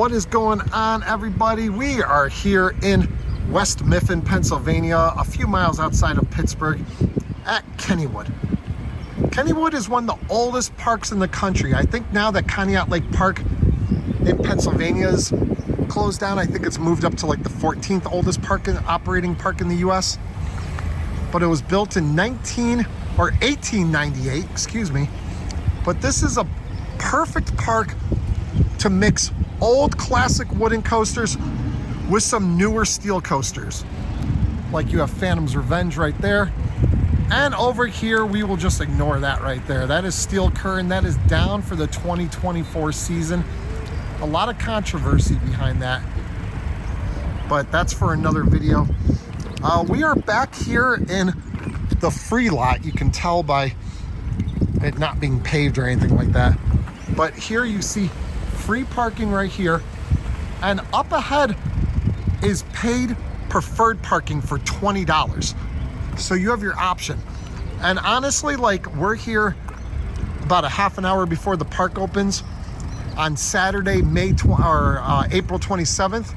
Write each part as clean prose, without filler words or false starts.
What is going on, everybody? We are here in West Mifflin, Pennsylvania, a few miles outside of Pittsburgh at Kennywood. Kennywood is one of the oldest parks in the country. I think now that Conneaut Lake Park in Pennsylvania is closed down, I think it's moved up to like the 14th oldest operating park in the US. But it was built in 1898, excuse me. But this is a perfect park to mix old classic wooden coasters with some newer steel coasters. Like you have Phantom's Revenge right there. And over here, we will just ignore that right there. That is Steel Curtain. That is down for the 2024 season. A lot of controversy behind that, but that's for another video. We are back here in the free lot. You can tell by it not being paved or anything like that. But here you see free parking right here, and up ahead is paid preferred parking for $20. So you have your option. And honestly, like, we're here about a half an hour before the park opens on Saturday, April 27th.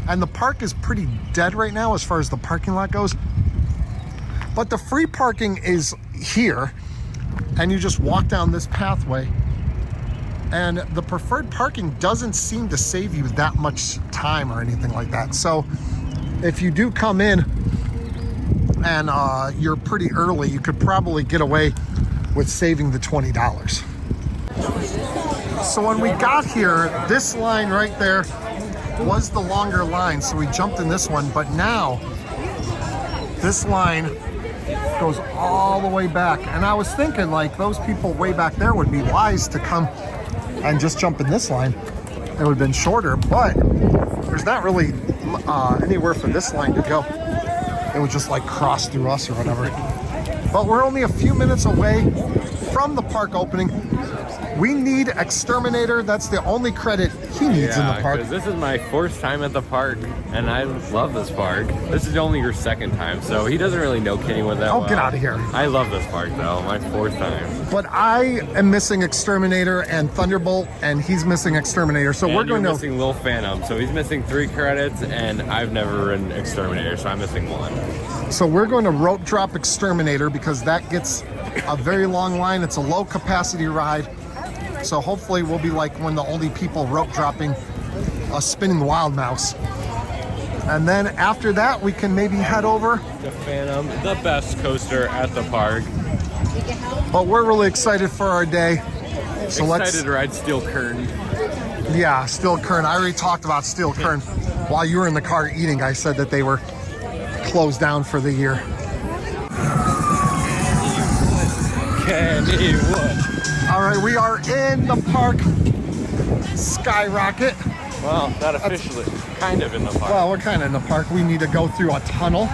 And the park is pretty dead right now as far as the parking lot goes. But the free parking is here, and you just walk down this pathway. And the preferred parking doesn't seem to save you that much time or anything like that. So if you do come in and you're pretty early, you could probably get away with saving the $20. So when we got here, this line right there was the longer line, so we jumped in this one. But now this line goes all the way back, and I was thinking, like, those people way back there would be wise to come and just jump in this line. It would have been shorter, but there's not really anywhere for this line to go. It would just like cross through us or whatever. But we're only a few minutes away from the park opening. We need Exterminator. That's the only credit he needs in the park. This is my first time at the park, and I love this park. This is only your second time, so he doesn't really know Kennywood that well. Oh, get out of here. I love this park, though. My fourth time. But I am missing Exterminator and Thunderbolt, and he's missing Exterminator. So we're going to... missing Lil Phantom, so he's missing 3 credits, and I've never ridden Exterminator, so I'm missing 1. So we're going to rope drop Exterminator because that gets a very long line. It's a low capacity ride. So hopefully we'll be like one of the only people rope dropping a spinning wild mouse. And then after that, we can maybe head over the Phantom, the best coaster at the park. But we're really excited for our day. So excited to ride Steel Curtain. Yeah, Steel Curtain. I already talked about Steel Curtain while you were in the car eating. I said that they were closed down for the year. Kennywood. All right, we are in the park. Skyrocket. Well, not officially. Kind of in the park. Well, we're kind of in the park. We need to go through a tunnel.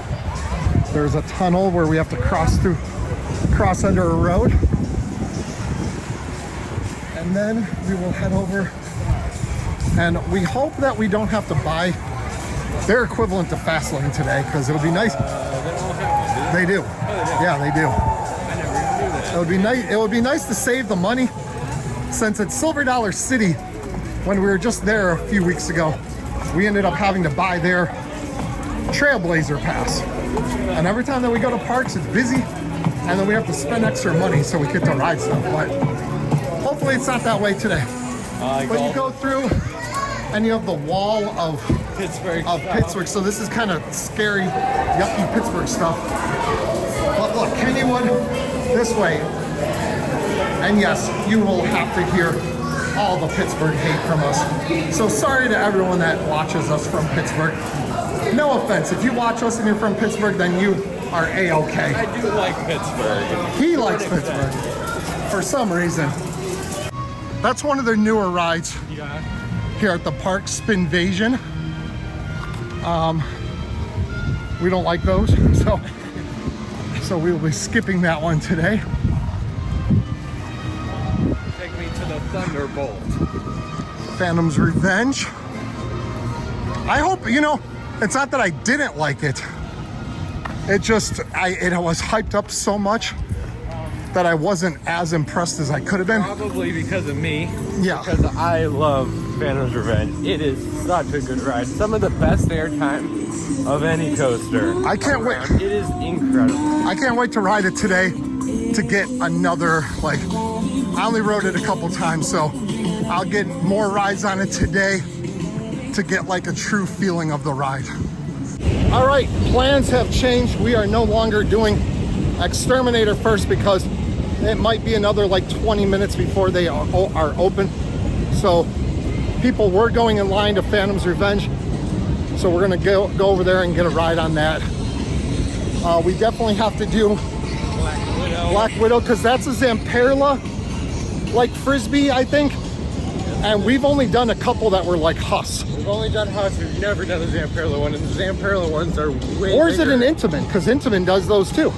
There's a tunnel where we have to cross under a road. And then we will head over. And we hope that we don't have to buy their equivalent to Fastlane today, because it would be nice. They do. Yeah, they do. It would be nice. It would be nice to save the money, since at Silver Dollar City, when we were just there a few weeks ago, we ended up having to buy their Trailblazer pass. And every time that we go to parks, it's busy, and then we have to spend extra money so we get to ride stuff. But hopefully, it's not that way today. But you go through, and you have the wall of Pittsburgh. So this is kind of scary, yucky Pittsburgh stuff. But look, Kennywood, this way. And yes, you will have to hear all the Pittsburgh hate from us. So sorry to everyone that watches us from Pittsburgh. No offense. If you watch us and you're from Pittsburgh, then you are A-okay. I do like Pittsburgh. He likes Pittsburgh for some reason. That's one of their newer rides here at the park, Spinvasion. We don't like those, so we will be skipping that one today. Take me to the Thunderbolt. Phantom's Revenge. I hope, you know, it's not that I didn't like it. It just, it was hyped up so much that I wasn't as impressed as I could have been. Probably because of me. Yeah. Because I love Phantom's Revenge. It is such a good ride. Some of the best airtime of any coaster. I can't wait. It is incredible. I can't wait to ride it today to get another, like, I only rode it a couple times, so I'll get more rides on it today to get like a true feeling of the ride. All right, plans have changed. We are no longer doing Exterminator first because it might be another like 20 minutes before they are open. So people were going in line to Phantom's Revenge. So we're gonna go over there and get a ride on that. We definitely have to do Black Widow because that's a Zamperla like frisbee, I think. And we've only done a couple that were like Huss. We've only done Huss. We've never done a Zamperla one, and the Zamperla ones are way Or is bigger. it an Intamin? Because Intamin does those too.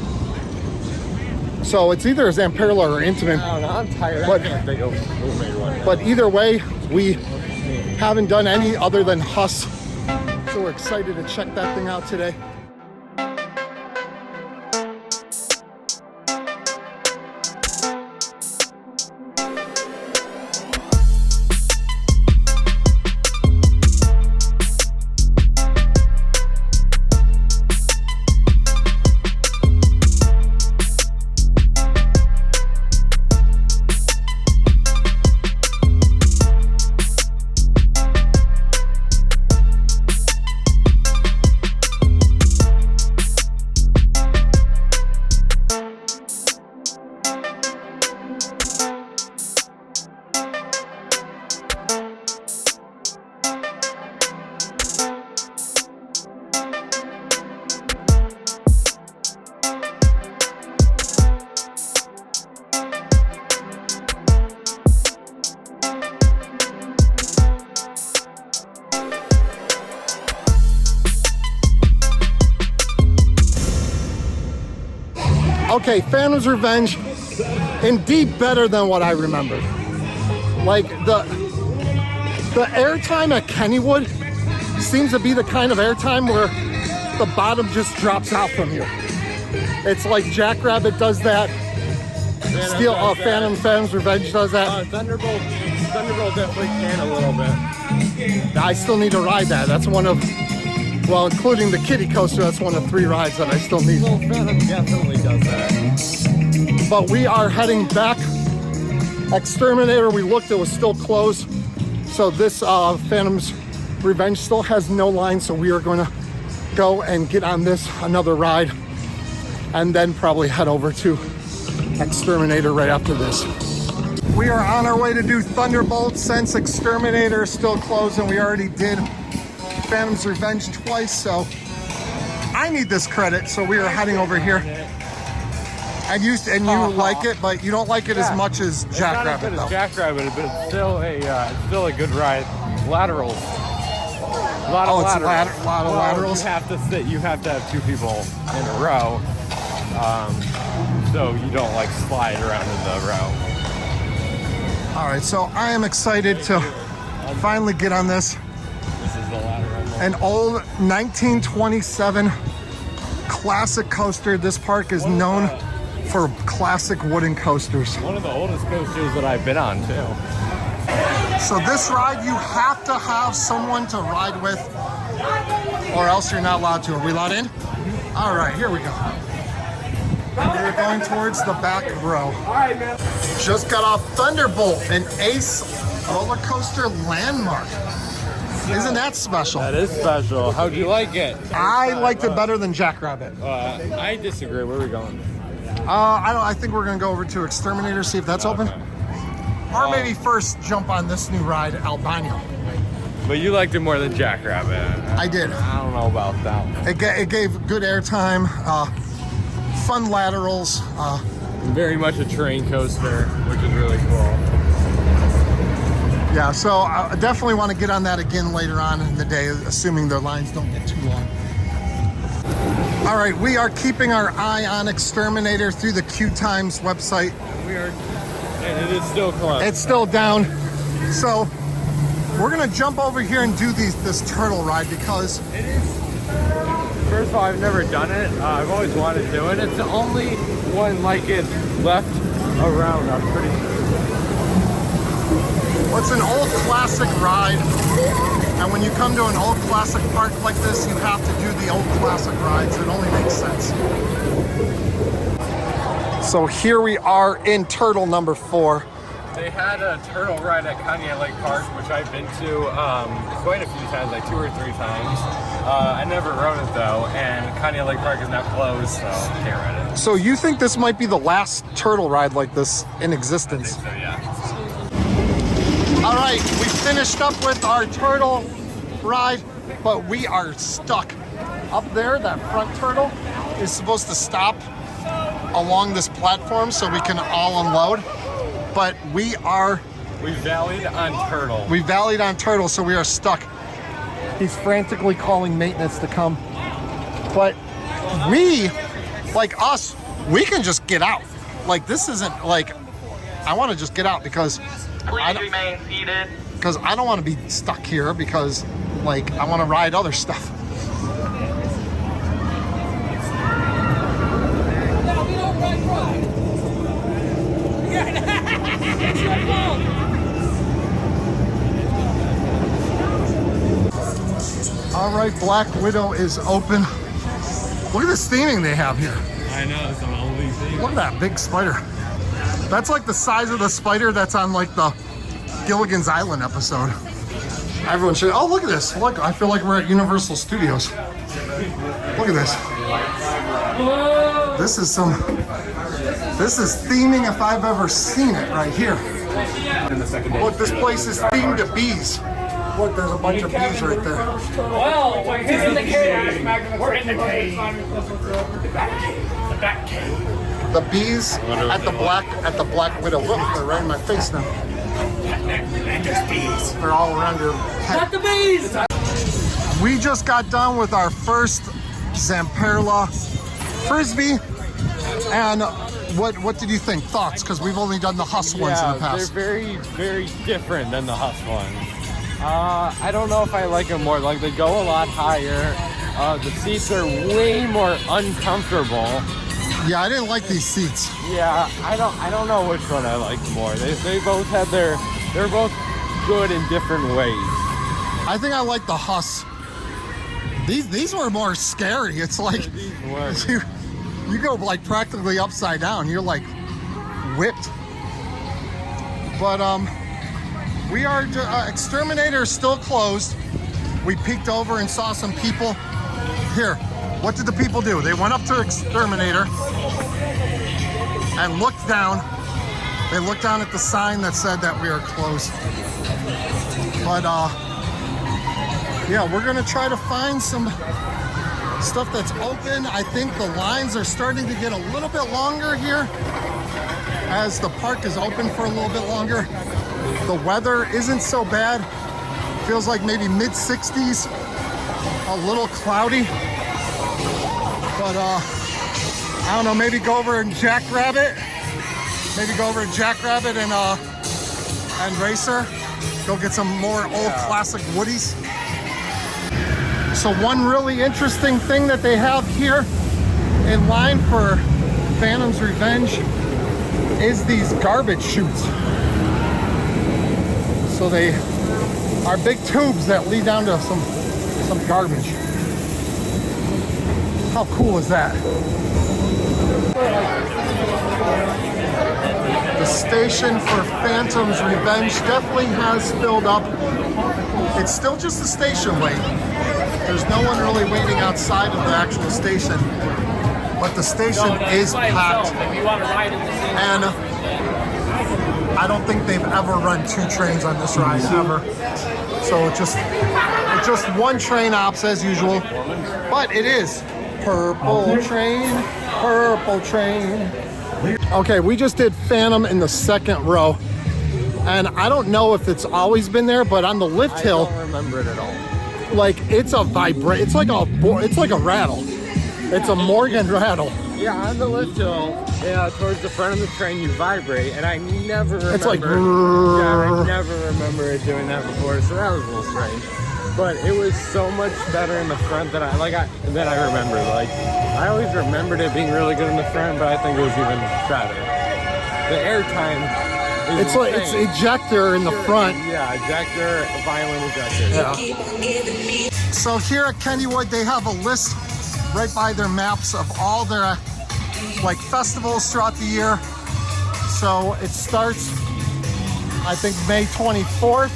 So it's either a Zamperla or Intamin. I don't know, I'm tired. But- I can't think of who made one. But either way, we haven't done any other than Huss. So we're excited to check that thing out today. Okay, Phantom's Revenge, indeed better than what I remembered. Like the airtime at Kennywood seems to be the kind of airtime where the bottom just drops out from you. It's like Jackrabbit does that. Phantom's Revenge does that. Thunderbolt definitely can a little bit. I still need to ride that. That's one of, well, including the kiddie coaster, that's one of 3 rides that I still need. Well, Phantom definitely does that. But we are heading back. Exterminator, we looked, it was still closed. So this Phantom's Revenge still has no line, so we are going to go and get on this, another ride, and then probably head over to Exterminator right after this. We are on our way to do Thunderbolt since Exterminator is still closed, and we already did Phantom's Revenge twice, so I need this credit, so we are heading over here. And you like it, but you don't like it as much as Jackrabbit, It's not as though. good as Jackrabbit, but it's still a good ride. Laterals. A lot of laterals. You have to sit. You have to have 2 people in a row, so you don't like slide around in the row. All right, so I am excited to finally get on this. This is the lateral. An old 1927 classic coaster. This park is known for classic wooden coasters. One of the oldest coasters that I've been on too. So this ride, you have to have someone to ride with, or else you're not allowed to. Are we allowed in? All right, here we go. And we're going towards the back row. Just got off Thunderbolt, an Ace roller coaster landmark. Isn't that special? That is special. How'd you like it? I liked it better than Jackrabbit. I disagree. Where are we going? I think we're gonna go over to Exterminator, see if that's open. Or maybe first jump on this new ride, Albino. But you liked it more than Jackrabbit. I did. I don't know about that one. It gave good airtime, fun laterals. Very much a train coaster, which is really cool. Yeah, so I definitely want to get on that again later on in the day, assuming the lines don't get too long. All right, we are keeping our eye on Exterminator through the Q Times website. And it is still closed. It's still down. So we're gonna jump over here and do this turtle ride because It is. First of all, I've never done it. I've always wanted to do it. It's the only one like it left around, I'm pretty sure. Well, it's an old classic ride, and when you come to an old classic park like this, you have to do the old classic rides. It only makes sense. So here we are in turtle number 4. They had a turtle ride at Kennywood Lake Park, which I've been to quite a few times, like 2 or 3 times. I never rode it though, and Kennywood Lake Park is now closed, so I can't ride it. So you think this might be the last turtle ride like this in existence? I think so, yeah. All right, we finished up with our turtle ride, but we are stuck. Up there, that front turtle is supposed to stop along this platform so we can all unload, but we valleyed on turtle. We valleyed on turtle, so we are stuck. He's frantically calling maintenance to come. But we, like us, we can just get out. Like, this isn't like, I want to just get out because Please remain seated. because I don't want to be stuck here because, like, I want to ride other stuff. All right, Black Widow is open. Look at this theming they have here. I know, it's an only thing. Look at that big spider. That's like the size of the spider that's on like the Gilligan's Island episode. Everyone should, oh, look at this. Look, I feel like we're at Universal Studios. Look at this. This is theming if I've ever seen it right here. Look, this place is themed to bees. Look, there's a bunch of bees right there. Well, we're here in the cave. We're in the cave. The Bat Cave. The bees at the Black Widow. Look, they're right in my face now. They're all around your head. Not the bees! We just got done with our first Zamperla Frisbee. And what did you think? Thoughts? Because we've only done the Huss ones in the past. They're very, very different than the Huss ones. I don't know if I like them more. Like, they go a lot higher. The seats are way more uncomfortable. Yeah, I didn't like these seats. Yeah, I don't know which one I like more. They both have they're both good in different ways. I think I like the Huss. These were more scary. It's like you go like practically upside down. You're like whipped. But we are Exterminator is still closed. We peeked over and saw some people here. What did the people do? They went up to Exterminator and looked down. They looked down at the sign that said that we are closed. But yeah, we're gonna try to find some stuff that's open. I think the lines are starting to get a little bit longer here as the park is open for a little bit longer. The weather isn't so bad. Feels like maybe mid-60s, a little cloudy. But I don't know, maybe go over and Jackrabbit. Maybe go over and Jackrabbit and Racer. Go get some more old classic Woodies. So one really interesting thing that they have here in line for Phantom's Revenge is these garbage chutes. So they are big tubes that lead down to some garbage. How cool is that? The station for Phantom's Revenge definitely has filled up. It's still just a station wait. There's no one really waiting outside of the actual station. But the station is packed. And I don't think they've ever run 2 trains on this ride, ever. So it's just one train ops as usual. But it is purple train, purple train. Okay, we just did Phantom in the second row. And I don't know if it's always been there, but on the lift hill, I don't remember it at all. like it's a it's like a rattle. It's a Morgan rattle. Yeah, on the lift hill, towards the front of the train, you vibrate, and I never remember. It's like, I never remember it doing that before, so that was a little strange. But it was so much better in the front than I remember. Like, I always remembered it being really good in the front, but I think it was even better. The airtime It's like it's ejector in the front. Yeah, ejector, violin ejector. Yeah. So here at Kennywood, they have a list right by their maps of all their like festivals throughout the year. So it starts, I think, May 24th.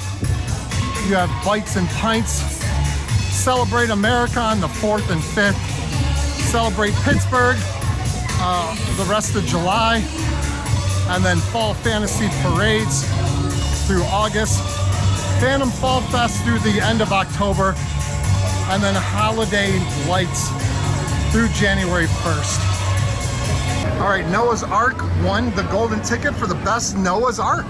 You have Bites and Pints. Celebrate America on the 4th and 5th. Celebrate Pittsburgh the rest of July. And then Fall Fantasy Parades through August. Phantom Fall Fest through the end of October. And then Holiday Lights through January 1st. All right, Noah's Ark won the golden ticket for the best Noah's Ark.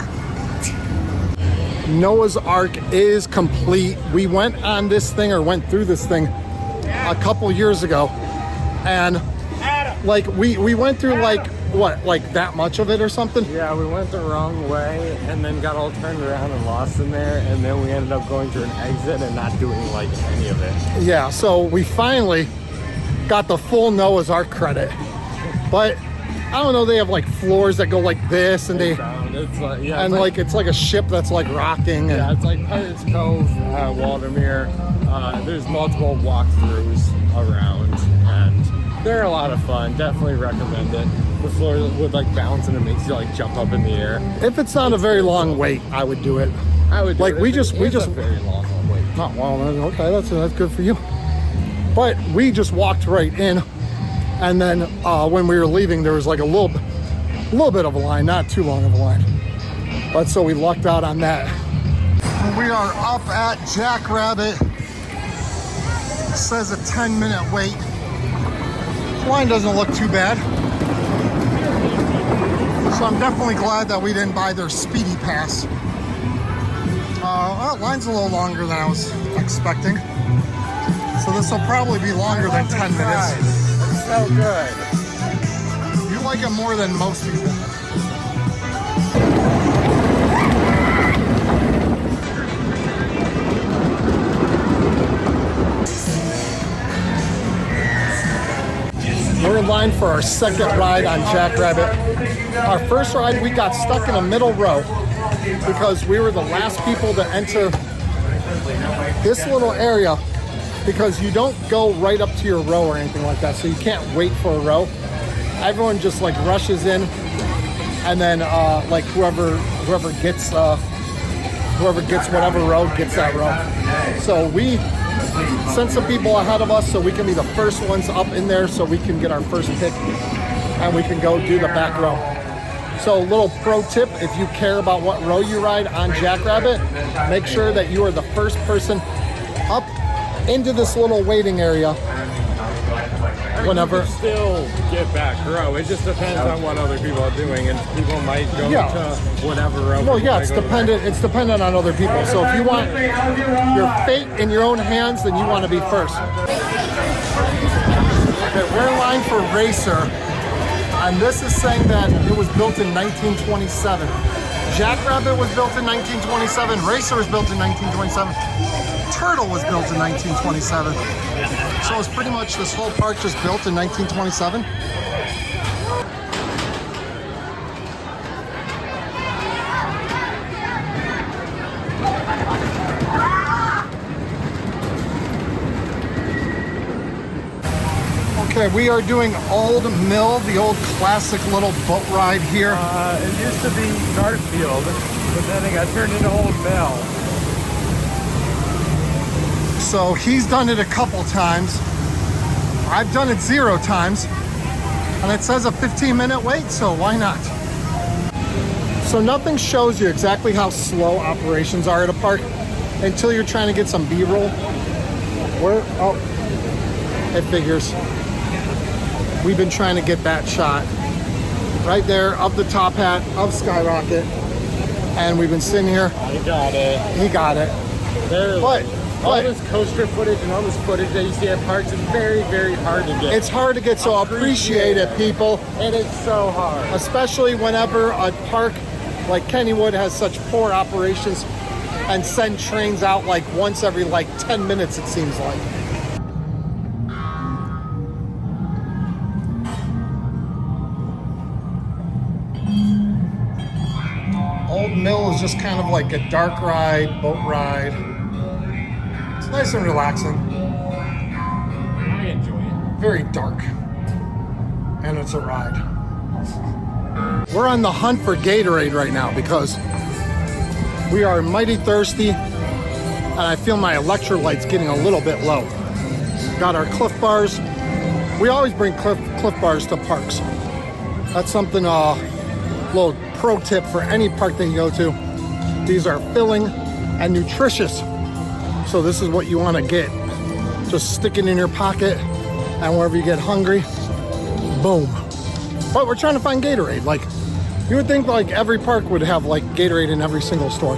Noah's Ark is complete. We went on this thing, or went through this thing a couple years ago. And like we went through like, what, like that much of it or something? Yeah, we went the wrong way and then got all turned around and lost in there, and then we ended up going through an exit and not doing like any of it. Yeah, so we finally got the full Noah's Ark credit. But I don't know, they have like floors that go like this, and it's like, yeah, and like it's like a ship that's like rocking. And yeah, it's like Pirates Cove, Waldermere. There's multiple walkthroughs around, and they're a lot of fun. Definitely recommend it. The floor would like bounce, and it makes you like jump up in the air. If it's not a very long wait, I would do it. I would do like it. we just a very long wait. Not well, okay, that's good for you. But we just walked right in. And then when we were leaving, there was like a little bit of a line, not too long of a line. But so we lucked out on that. We are up at Jackrabbit. It says a 10-minute wait. Line doesn't look too bad. So I'm definitely glad that we didn't buy their Speedy Pass. Well, line's a little longer than I was expecting. So this will probably be longer than 10 minutes. So good. You like it more than most people. We're in line for our second ride on Jackrabbit. Our first ride, we got stuck in a middle row because we were the last people to enter this little area, because you don't go right up to your row or anything like that, so you can't wait for a row. Everyone just like rushes in, and then like whoever gets whatever row gets that row. So we sent some people ahead of us so we can be the first ones up in there, so we can get our first pick and we can go do the back row. So a little pro tip, if you care about what row you ride on Jackrabbit, make sure that you are the first person up into this little waiting area whenever. You can still get back row. It just depends on what other people are doing, and people might go to whatever row. Well, yeah, it's dependent. It's dependent on other people. So if you want your fate in your own hands, then you want to be first. Okay, we're in line for Racer, and this is saying that it was built in 1927. Jackrabbit was built in 1927. Racer was built in 1927. Turtle was built in 1927. So it's pretty much this whole park just built in 1927. Okay, we are doing Old Mill, the old classic little boat ride here. It used to be Garfield, but then it got turned into Old Mill. So he's done it a couple times. I've done it 0 times. And it says a 15-minute wait, so why not? So nothing shows you exactly how slow operations are at a park until you're trying to get some B-roll. It figures. We've been trying to get that shot right there of the top hat of Skyrocket. And we've been sitting here. I got it. He got it. But all this coaster footage and all this footage that you see at parks is very, very hard to get. It's hard to get, so appreciate it, people. And it's so hard. Especially whenever a park like Kennywood has such poor operations and send trains out like once every like 10 minutes, it seems like. Mill is just kind of like a dark ride, boat ride. It's nice and relaxing. I enjoy it. Very dark. And it's a ride. We're on the hunt for Gatorade right now because we are mighty thirsty and I feel my electrolytes getting a little bit low. Got our Cliff Bars. We always bring Cliff Bars to parks. That's something, little pro tip for any park that you go to. These are filling and nutritious. So this is what you want to get. Just stick it in your pocket and wherever you get hungry, boom. But we're trying to find Gatorade. Like, you would think like every park would have like Gatorade in every single store.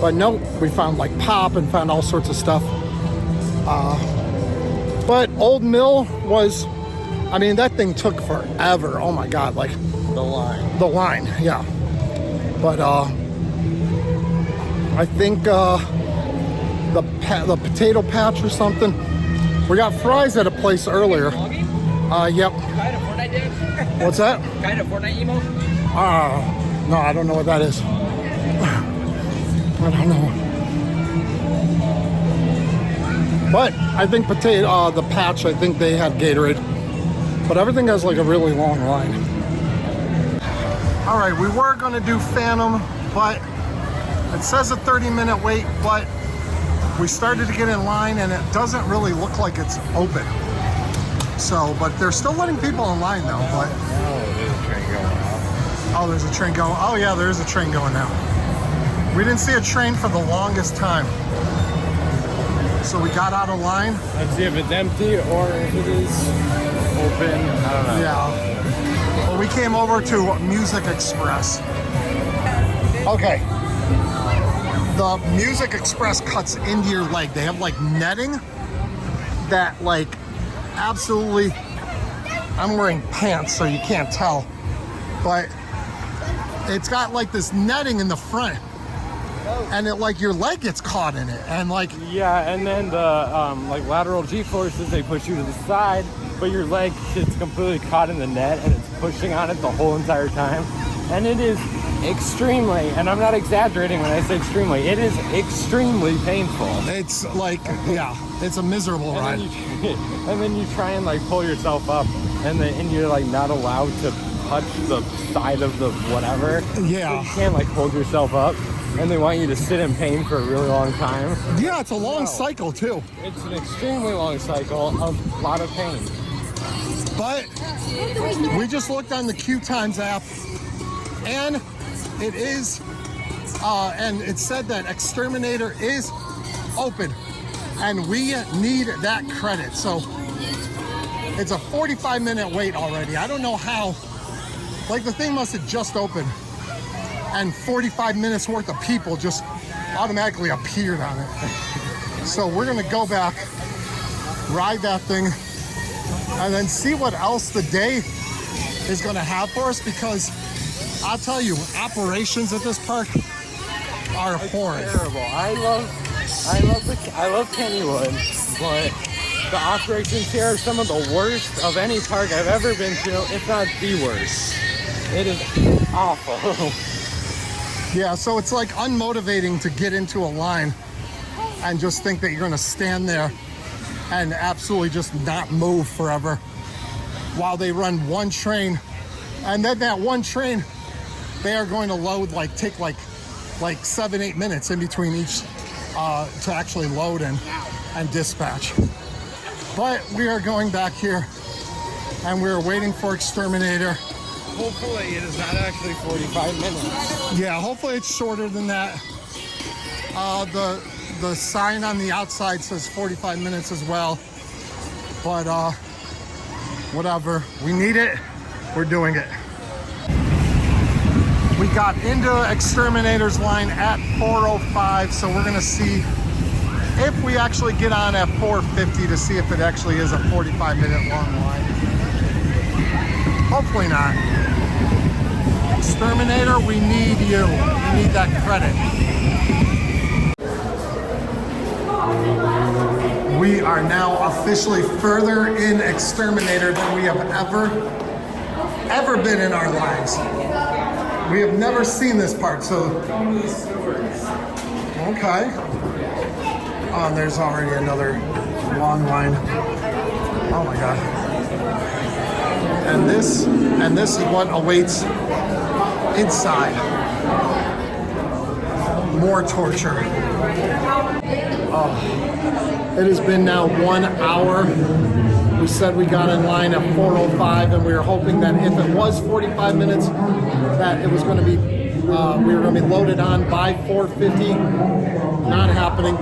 But nope, we found like pop and found all sorts of stuff. But Old Mill was, I mean, that thing took forever. Oh my God, like The line. the line, yeah. But I think the potato patch or something. We got fries at a place earlier. Yep. Kind of Fortnite dance? What's that? Kind of Fortnite emo? No, I don't know what that is. I don't know. But I think the patch, I think they had Gatorade. But everything has like a really long line. All right, we were gonna do Phantom, but it says a 30-minute wait, but we started to get in line and it doesn't really look like it's open. So, but they're still letting people in line though, but. Oh, there's a train going. Oh yeah, there is a train going now. We didn't see a train for the longest time. So we got out of line. Let's see if it's empty or if it is open. I don't know. Yeah. Well, we came over to Music Express. Okay. The Music Express cuts into your leg. They have like netting that like absolutely, I'm wearing pants so you can't tell, but it's got like this netting in the front and it like your leg gets caught in it and like Yeah, and then the like lateral G-forces, they push you to the side, but your leg gets completely caught in the net and it's pushing on it the whole entire time. And it is extremely, and I'm not exaggerating when I say extremely, it is extremely painful. it's like, yeah, it's a miserable ride. And then you try and like pull yourself up and you're like not allowed to touch the side of the whatever. Yeah. So you can't like hold yourself up. And they want you to sit in pain for a really long time. Yeah, it's a long cycle too. It's an extremely long cycle of a lot of pain. But we just looked on the Q Times app and it is, and it said that Exterminator is open and we need that credit. So it's a 45-minute wait already. I don't know how, like the thing must have just opened and 45 minutes worth of people just automatically appeared on it. So we're gonna go back, ride that thing, and then see what else the day is gonna have for us, because I'll tell you, operations at this park are horrid. Terrible. I love Kennywood, but the operations here are some of the worst of any park I've ever been to, if not the worst. It is awful. Yeah, so it's like unmotivating to get into a line and just think that you're gonna stand there and absolutely just not move forever while they run one train. And then that one train, they are going to load, like take like 7-8 minutes in between each to actually load and dispatch. But we are going back here and we're waiting for Exterminator. Hopefully it is not actually 45 minutes. Yeah, hopefully it's shorter than that. The sign on the outside says 45 minutes as well. But whatever, we need it, we're doing it. We got into Exterminator's line at 4:05, so we're gonna see if we actually get on at 4:50 to see if it actually is a 45-minute long line. Hopefully not. Exterminator, we need you. We need that credit. We are now officially further in Exterminator than we have ever been in our lives. We have never seen this part, so. Okay. Oh, and there's already another long line. Oh my God. And this is what awaits inside. More torture. Oh. It has been now 1 hour. We said we got in line at 4:05, and we were hoping that if it was 45 minutes, that it was going to be, we were going to be loaded on by 4:50. Not happening.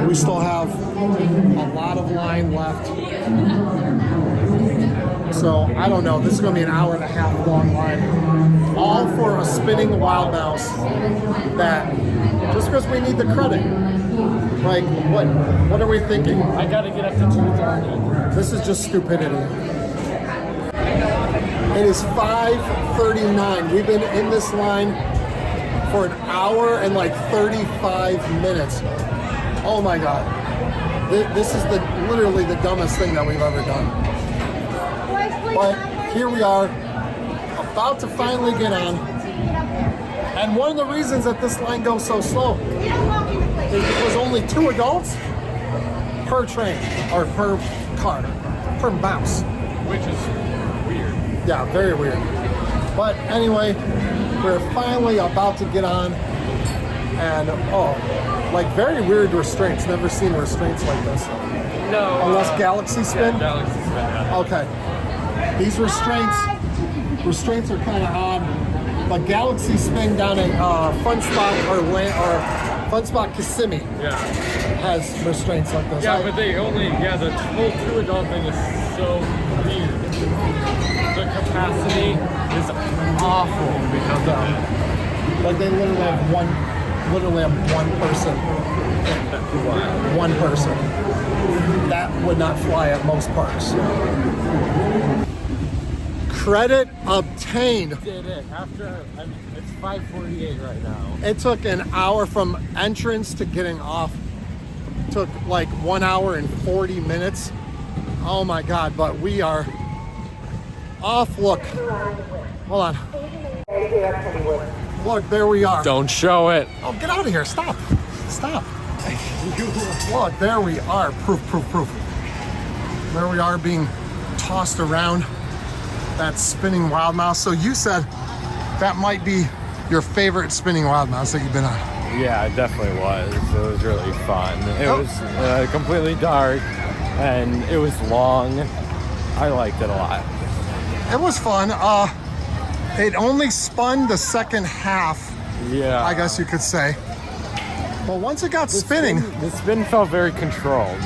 We still have a lot of line left. So I don't know. This is going to be an hour and a half long line, all for a spinning wild mouse. That just because we need the credit. Like, what are we thinking? I gotta get up to 2:30. This is just stupidity. It is 5:39. We've been in this line for an hour and like 35 minutes. Oh my God. This is literally the dumbest thing that we've ever done. But here we are, about to finally get on. And one of the reasons that this line goes so slow is because only 2 adults per train, or per car, per mouse. Which is weird. Yeah, very weird. But anyway, we're finally about to get on, and like very weird restraints. Never seen restraints like this. No. Unless Galaxy Spin? Yeah, Galaxy Spin, yeah. Okay. These restraints are kind of odd, but Galaxy Spin down at Fun Spot or Fun Spot Kissimmee has restraints like this. Yeah, but they only, the whole 2 adult thing is so weird. The capacity is awful because of, like they literally have one person. wow. One person. That would not fly at most parks. Credit obtained. Did it after? It's 5:48 right now. It took an hour from entrance to getting off. It took like 1 hour and 40 minutes. Oh my God! But we are off. Look, hold on. Look, there we are. Don't show it. Oh, get out of here! Stop! Stop! Look, there we are. Proof. There we are being tossed around. That spinning wild mouse. So you said that might be your favorite spinning wild mouse that you've been on. Yeah, it definitely was. It was really fun. It was completely dark, and it was long. I liked it a lot. It was fun. It only spun the second half. Yeah. I guess you could say. But once it got spinning, the spin felt very controlled.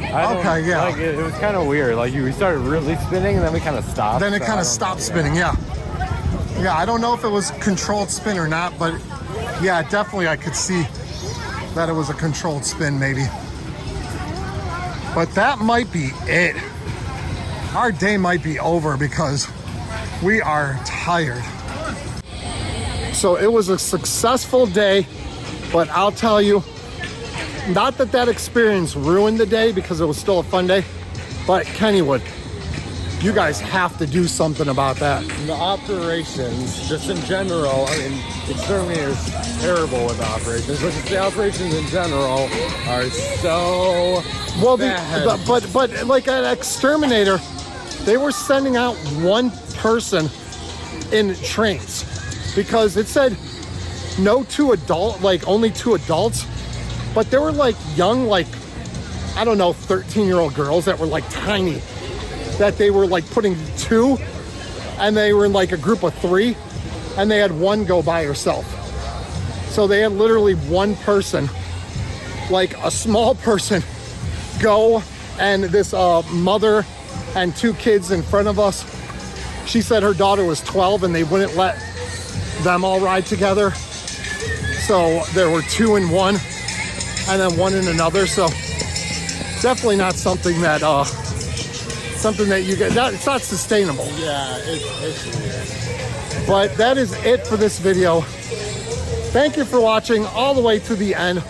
Okay, yeah. Like it was kind of weird. Like we started really spinning, and then we kind of stopped. Then it kind of stopped spinning. Yeah. I don't know if it was controlled spin or not, but yeah, definitely I could see that it was a controlled spin, maybe. But that might be it. Our day might be over because we are tired. So it was a successful day, but I'll tell you, not that experience ruined the day because it was still a fun day, but Kennywood, you guys have to do something about that. The operations, just in general, I mean, it certainly is terrible with the operations, but just the operations in general are so bad. But like an exterminator, they were sending out one person in trains because it said only 2 adults. But there were like young, like, I don't know, 13-year-old girls that were like tiny, that they were like putting 2, and they were in like a group of 3, and they had 1 go by herself. So they had literally 1 person, like a small person, go, and this mother and 2 kids in front of us, she said her daughter was 12 and they wouldn't let them all ride together. So there were 2 in one, and then 1 in another. So definitely not something that you get. It's not sustainable. Yeah, it's weird. But that is it for this video. Thank you for watching all the way to the end.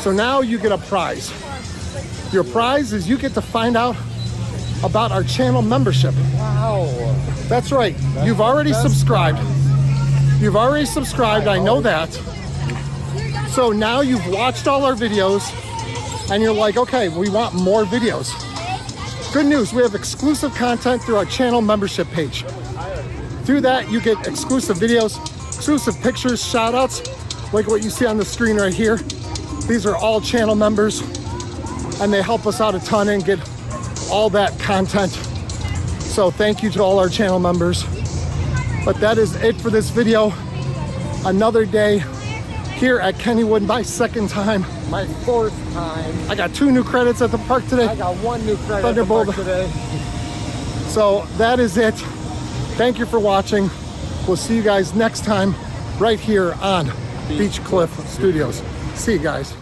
So now you get a prize. Your prize is you get to find out about our channel membership. Wow. That's right. You've already subscribed. You've already subscribed, I know that. So now you've watched all our videos and you're like, okay, we want more videos. Good news, we have exclusive content through our channel membership page. Through that, you get exclusive videos, exclusive pictures, shout outs, like what you see on the screen right here. These are all channel members and they help us out a ton and get all that content. So thank you to all our channel members. But that is it for this video. Another day here at Kennywood, my second time. My fourth time. I got 2 new credits at the park today. I got 1 new credit Thunderbolt at the park today. So that is it. Thank you for watching. We'll see you guys next time right here on Beach Cliff Studios. See you guys.